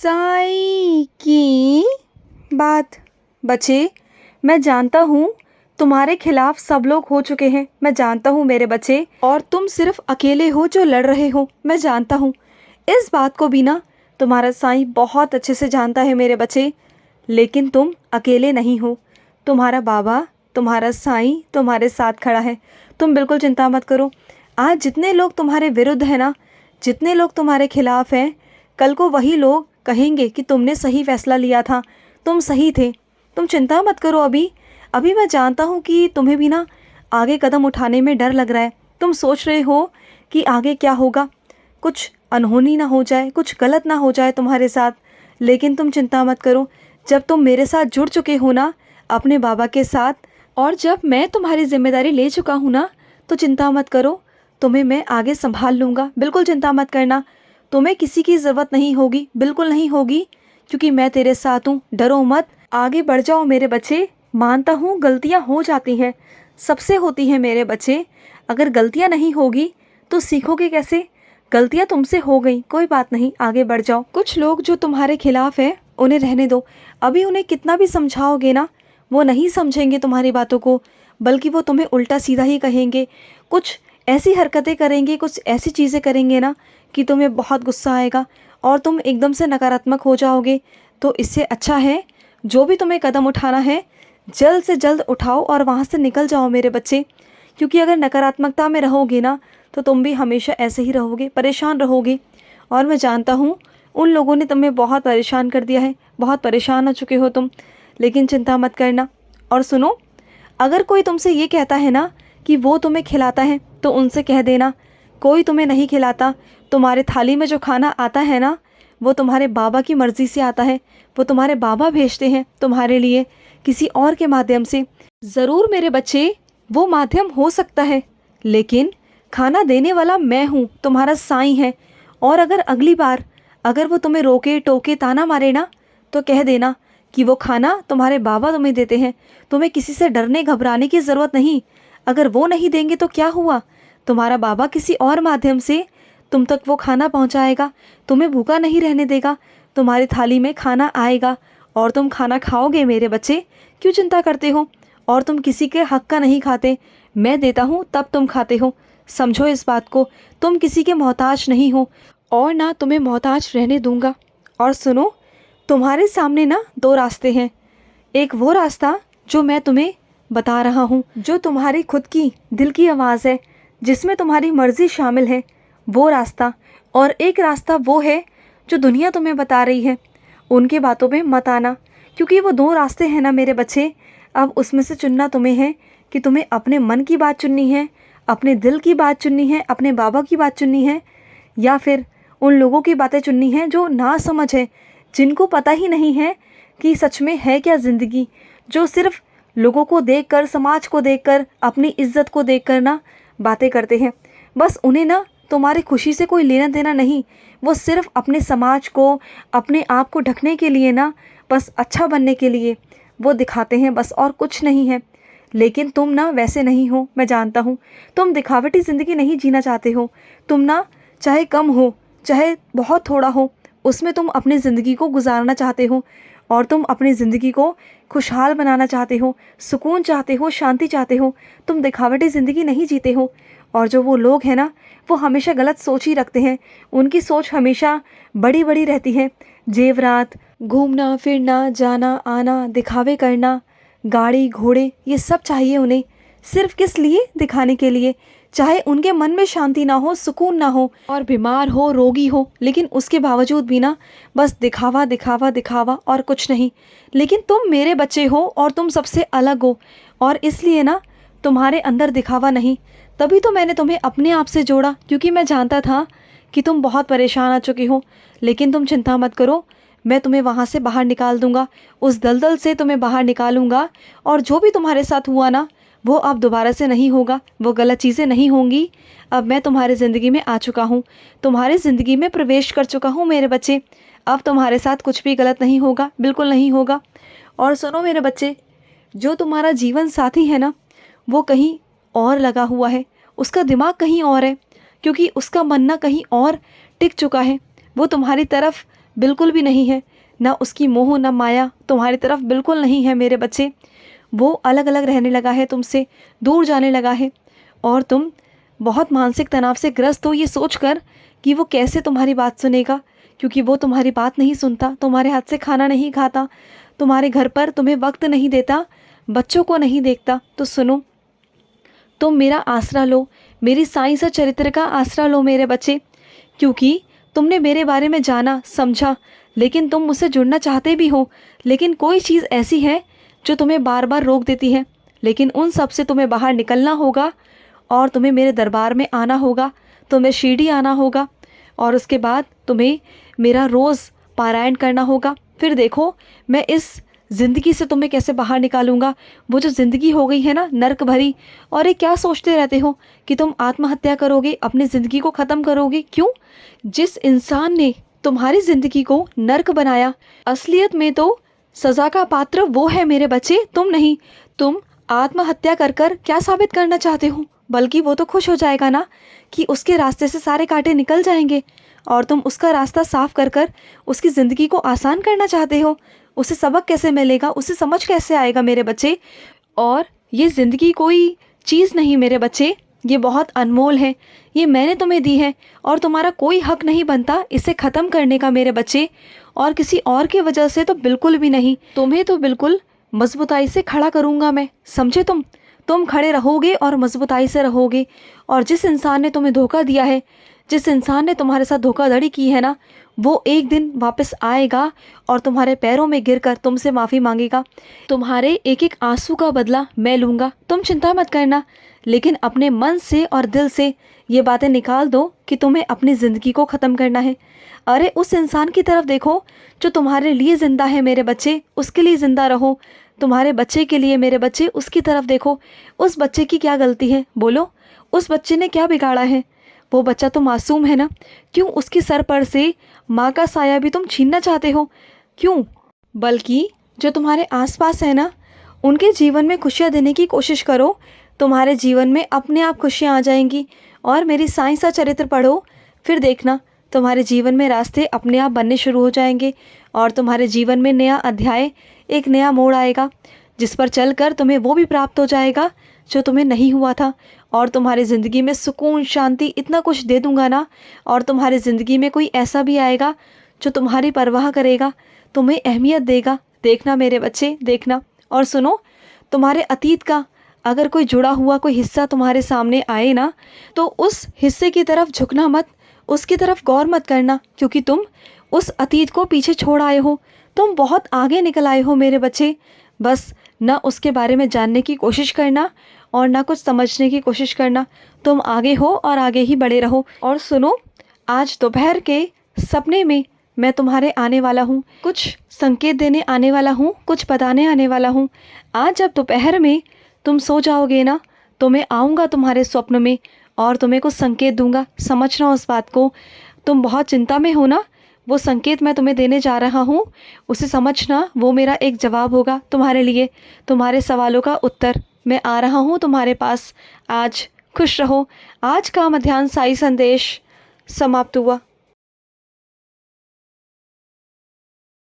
साई की बात। बच्चे, मैं जानता हूँ तुम्हारे खिलाफ सब लोग हो चुके हैं। मैं जानता हूँ मेरे बच्चे, और तुम सिर्फ अकेले हो जो लड़ रहे हो। मैं जानता हूँ, इस बात को भी ना तुम्हारा साईं बहुत अच्छे से जानता है मेरे बच्चे। लेकिन तुम अकेले नहीं हो। तुम्हारा बाबा, तुम्हारा साईं तुम्हारे साथ खड़ा है। तुम बिल्कुल चिंता मत करो। आज जितने लोग तुम्हारे विरुद्ध हैं ना, जितने लोग तुम्हारे खिलाफ हैं, कल को वही लोग कहेंगे कि तुमने सही फैसला लिया था, तुम सही थे। तुम चिंता मत करो। अभी मैं जानता हूँ कि तुम्हें भी ना आगे कदम उठाने में डर लग रहा है। तुम सोच रहे हो कि आगे क्या होगा, कुछ अनहोनी ना हो जाए, कुछ गलत ना हो जाए तुम्हारे साथ। लेकिन तुम चिंता मत करो। जब तुम मेरे साथ जुड़ चुके हो ना, अपने बाबा के साथ, और जब मैं तुम्हारी जिम्मेदारी ले चुका हूँ ना, तो चिंता मत करो। तुम्हें मैं आगे संभाल लूँगा। बिल्कुल चिंता मत करना। तुम्हें किसी की ज़रूरत नहीं होगी, बिल्कुल नहीं होगी, क्योंकि मैं तेरे साथ हूँ। डरो मत, आगे बढ़ जाओ मेरे बच्चे। मानता हूँ गलतियाँ हो जाती हैं, सबसे होती हैं मेरे बच्चे। अगर गलतियाँ नहीं होगी तो सीखोगे कैसे? गलतियाँ तुमसे हो गई, कोई बात नहीं, आगे बढ़ जाओ। कुछ लोग जो तुम्हारे खिलाफ हैं उन्हें रहने दो। अभी उन्हें कितना भी समझाओगे ना, वो नहीं समझेंगे तुम्हारी बातों को, बल्कि वो तुम्हें उल्टा सीधा ही कहेंगे। कुछ ऐसी हरकतें करेंगे, कुछ ऐसी चीज़ें करेंगे ना कि तुम्हें बहुत गुस्सा आएगा और तुम एकदम से नकारात्मक हो जाओगे। तो इससे अच्छा है, जो भी तुम्हें कदम उठाना है जल्द से जल्द उठाओ और वहाँ से निकल जाओ मेरे बच्चे। क्योंकि अगर नकारात्मकता में रहोगे ना, तो तुम भी हमेशा ऐसे ही रहोगे, परेशान रहोगे। और मैं जानता हूँ उन लोगों ने तुम्हें बहुत परेशान कर दिया है, बहुत परेशान हो चुके हो तुम। लेकिन चिंता मत करना। और सुनो, अगर कोई तुमसे ये कहता है ना कि वो तुम्हें खिलाता है, तो उनसे कह देना कोई तुम्हें नहीं खिलाता। तुम्हारे थाली में जो खाना आता है ना, वो तुम्हारे बाबा की मर्ज़ी से आता है। वो तुम्हारे बाबा भेजते हैं तुम्हारे लिए किसी और के माध्यम से। ज़रूर मेरे बच्चे, वो माध्यम हो सकता है, लेकिन खाना देने वाला मैं हूँ, तुम्हारा साईं है। और अगर अगली बार अगर वो तुम्हें रोके टोके ताना मारे ना, तो कह देना कि वो खाना तुम्हारे बाबा तुम्हें देते हैं। तुम्हें किसी से डरने घबराने की ज़रूरत नहीं। अगर वो नहीं देंगे तो क्या हुआ, तुम्हारा बाबा किसी और माध्यम से तुम तक वो खाना पहुंचाएगा, तुम्हें भूखा नहीं रहने देगा। तुम्हारी थाली में खाना आएगा और तुम खाना खाओगे मेरे बच्चे। क्यों चिंता करते हो? और तुम किसी के हक का नहीं खाते, मैं देता हूँ तब तुम खाते हो। समझो इस बात को, तुम किसी के मोहताज नहीं हो और ना तुम्हें मोहताज रहने दूंगा। और सुनो, तुम्हारे सामने ना दो रास्ते हैं। एक वो रास्ता जो मैं तुम्हें बता रहा हूँ, जो तुम्हारी खुद की दिल की आवाज़ है, जिसमें तुम्हारी मर्ज़ी शामिल है, वो रास्ता। और एक रास्ता वो है जो दुनिया तुम्हें बता रही है। उनके बातों में मत आना, क्योंकि वो दो रास्ते हैं ना मेरे बच्चे। अब उसमें से चुनना तुम्हें है कि तुम्हें अपने मन की बात चुननी है, अपने दिल की बात चुननी है, अपने बाबा की बात चुननी है, या फिर उन लोगों की बातें चुननी है जो ना समझ है, जिनको पता ही नहीं है कि सच में है क्या ज़िंदगी, जो सिर्फ लोगों को देखकर, समाज को देखकर, अपनी इज्जत को देखकर ना बातें करते हैं। बस उन्हें ना तुम्हारी खुशी से कोई लेना देना नहीं। वो सिर्फ अपने समाज को, अपने आप को ढकने के लिए ना, बस अच्छा बनने के लिए वो दिखाते हैं, बस, और कुछ नहीं है। लेकिन तुम ना वैसे नहीं हो, मैं जानता हूँ। तुम दिखावटी ज़िंदगी नहीं जीना चाहते हो। तुम ना चाहे कम हो, चाहे बहुत थोड़ा हो, उसमें तुम अपनी ज़िंदगी को गुजारना चाहते हो और तुम अपनी ज़िंदगी को खुशहाल बनाना चाहते हो, सुकून चाहते हो, शांति चाहते हो। तुम दिखावटी ज़िंदगी नहीं जीते हो। और जो वो लोग हैं ना, वो हमेशा गलत सोच ही रखते हैं। उनकी सोच हमेशा बड़ी बड़ी रहती है। जेवरात, घूमना फिरना, जाना आना, दिखावे करना, गाड़ी घोड़े, ये सब चाहिए उन्हें। सिर्फ किस लिए? दिखाने के लिए। चाहे उनके मन में शांति ना हो, सुकून ना हो, और बीमार हो, रोगी हो, लेकिन उसके बावजूद भी ना बस दिखावा दिखावा दिखावा और कुछ नहीं। लेकिन तुम मेरे बच्चे हो और तुम सबसे अलग हो, और इसलिए ना तुम्हारे अंदर दिखावा नहीं। तभी तो मैंने तुम्हें अपने आप से जोड़ा, क्योंकि मैं जानता था कि तुम बहुत परेशान आ चुके हो। लेकिन तुम चिंता मत करो, मैं तुम्हें वहाँ से बाहर निकाल दूंगा, उस दलदल से तुम्हें बाहर निकालूंगा। और जो भी तुम्हारे साथ हुआ ना, वो अब दोबारा से नहीं होगा, वो गलत चीज़ें नहीं होंगी। अब मैं तुम्हारी ज़िंदगी में आ चुका हूँ, तुम्हारी ज़िंदगी में प्रवेश कर चुका हूँ मेरे बच्चे। अब तुम्हारे साथ कुछ भी गलत नहीं होगा, बिल्कुल नहीं होगा। और सुनो मेरे बच्चे, जो तुम्हारा जीवन साथी है ना, वो कहीं और लगा हुआ है, उसका दिमाग कहीं और है, क्योंकि उसका मन ना कहीं और टिक चुका है। वो तुम्हारी तरफ बिल्कुल भी नहीं है, ना उसकी मोह ना माया तुम्हारी तरफ बिल्कुल नहीं है मेरे बच्चे। वो अलग अलग रहने लगा है तुमसे, दूर जाने लगा है, और तुम बहुत मानसिक तनाव से ग्रस्त हो ये सोचकर कि वो कैसे तुम्हारी बात सुनेगा, क्योंकि वो तुम्हारी बात नहीं सुनता, तुम्हारे हाथ से खाना नहीं खाता, तुम्हारे घर पर तुम्हें वक्त नहीं देता, बच्चों को नहीं देखता। तो सुनो, तुम मेरा आसरा लो, मेरी साईं सा चरित्र का आसरा लो मेरे बच्चे, क्योंकि तुमने मेरे बारे में जाना समझा, लेकिन तुम मुझसे जुड़ना चाहते भी हो, लेकिन कोई चीज़ ऐसी है जो तुम्हें बार बार रोक देती है। लेकिन उन सब से तुम्हें बाहर निकलना होगा और तुम्हें मेरे दरबार में आना होगा, तुम्हें शिरडी आना होगा, और उसके बाद तुम्हें मेरा रोज़ पारायण करना होगा। फिर देखो मैं इस ज़िंदगी से तुम्हें कैसे बाहर निकालूंगा। वो जो ज़िंदगी हो गई है ना नर्क भरी, और ये क्या सोचते रहते हो कि तुम आत्महत्या करोगे, अपनी ज़िंदगी को ख़त्म करोगे? क्यों? जिस इंसान ने तुम्हारी ज़िंदगी को नर्क बनाया, असलियत में तो सज़ा का पात्र वो है मेरे बच्चे, तुम नहीं। तुम आत्महत्या कर कर क्या साबित करना चाहते हो? बल्कि वो तो खुश हो जाएगा ना कि उसके रास्ते से सारे कांटे निकल जाएंगे, और तुम उसका रास्ता साफ कर कर उसकी ज़िंदगी को आसान करना चाहते हो। उसे सबक कैसे मिलेगा, उसे समझ कैसे आएगा मेरे बच्चे? और ये ज़िंदगी कोई चीज़ नहीं मेरे बच्चे, ये बहुत अनमोल है, ये मैंने तुम्हें दी है, और तुम्हारा कोई हक नहीं बनता इसे ख़त्म करने का मेरे बच्चे, और किसी और की वजह से तो बिल्कुल भी नहीं। तुम्हें तो बिल्कुल मजबूताई से खड़ा करूँगा मैं, समझे? तुम खड़े रहोगे और मजबूताई से रहोगे। और जिस इंसान ने तुम्हें धोखा दिया है, जिस इंसान ने तुम्हारे साथ धोखाधड़ी की है ना, वो एक दिन वापस आएगा और तुम्हारे पैरों में गिरकर तुमसे माफ़ी मांगेगा। तुम्हारे एक एक आंसू का बदला मैं लूँगा, तुम चिंता मत करना। लेकिन अपने मन से और दिल से ये बातें निकाल दो कि तुम्हें अपनी ज़िंदगी को ख़त्म करना है। अरे उस इंसान की तरफ देखो जो तुम्हारे लिए ज़िंदा है मेरे बच्चे, उसके लिए ज़िंदा रहो। तुम्हारे बच्चे के लिए मेरे बच्चे, उसकी तरफ देखो। उस बच्चे की क्या गलती है बोलो? उस बच्चे ने क्या बिगाड़ा है? वो बच्चा तो मासूम है ना, क्यों उसके सर पर से माँ का साया भी तुम छीनना चाहते हो? क्यों? बल्कि जो तुम्हारे आसपास है ना, उनके जीवन में खुशियाँ देने की कोशिश करो। तुम्हारे जीवन में अपने आप खुशियाँ आ जाएंगी। और मेरी साईं सा चरित्र पढ़ो, फिर देखना तुम्हारे जीवन में रास्ते अपने आप बनने शुरू हो जाएंगे, और तुम्हारे जीवन में नया अध्याय, एक नया मोड़ आएगा, जिस पर चलकर तुम्हें वो भी प्राप्त हो जाएगा जो तुम्हें नहीं हुआ था। और तुम्हारी ज़िंदगी में सुकून, शांति, इतना कुछ दे दूंगा ना, और तुम्हारी ज़िंदगी में कोई ऐसा भी आएगा जो तुम्हारी परवाह करेगा, तुम्हें अहमियत देगा। देखना मेरे बच्चे, देखना। और सुनो, तुम्हारे अतीत का अगर कोई जुड़ा हुआ कोई हिस्सा तुम्हारे सामने आए ना, तो उस हिस्से की तरफ झुकना मत, उसकी तरफ गौर मत करना, क्योंकि तुम उस अतीत को पीछे छोड़ आए हो। तुम बहुत आगे निकल आए हो मेरे बच्चे। बस ना उसके बारे में जानने की कोशिश करना और ना कुछ समझने की कोशिश करना। तुम आगे हो और आगे ही बढ़े रहो। और सुनो, आज दोपहर के सपने में मैं तुम्हारे आने वाला हूँ, कुछ संकेत देने आने वाला हूँ, कुछ बताने आने वाला हूँ। आज जब दोपहर में तुम सो जाओगे ना, तो मैं आऊँगा तुम्हारे स्वप्न में और तुम्हें कुछ संकेत दूंगा। समझना उस बात को। तुम बहुत चिंता में हो ना, वो संकेत मैं तुम्हें देने जा रहा हूँ, उसे समझना। वो मेरा एक जवाब होगा तुम्हारे लिए, तुम्हारे सवालों का उत्तर। मैं आ रहा हूँ तुम्हारे पास। आज खुश रहो। आज का मध्याह्न साई संदेश समाप्त हुआ।